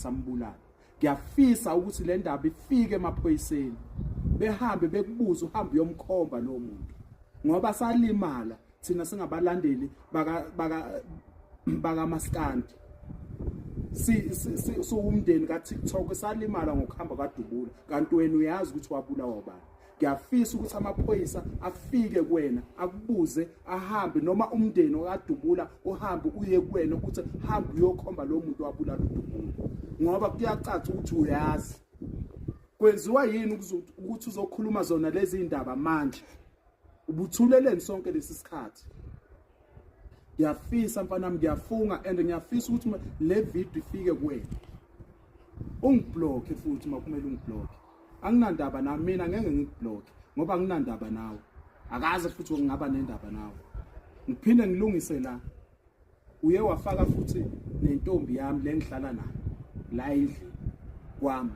sambulala. Ngiyafisa ukuthi le ndaba ifike emaphoyiseni behambe bekubuza uhambe uyomkhomba lo muntu ngoba salimala thina singabalandeli baka maskandi so umndeni ka TikTok salimala ngokuhamba kaDubula kanti wena uyazi ukuthi wabulawa bani. Ngiyafisa ukuthi amaphoyisa afike kuwena akubuze ahambe noma umndeni okaDubula uhambe uye kuwena ukuthi hambe uyokhomba lo muntu wabulala uDubula ngoba kuyacaca ukuthi uyazi kwenziwa yini ukuthi uzokhuluma zona lezi indaba manje ubuthuleleni sonke lesi sikhathi. Ngiyafisa mfana nami ngiyafunga and ngiyafisa ukuthi le video ifike kuwena ungiblock futhi makumele ungiblock. Anginandaba nami mina ngeke ngikublock ngoba anginandaba nawe akaze futhi ngingaba nendaba nawe. Ngiphinde ngilungise la uye wafaka futhi nentombi yami lengihlala nayo la endlini kwami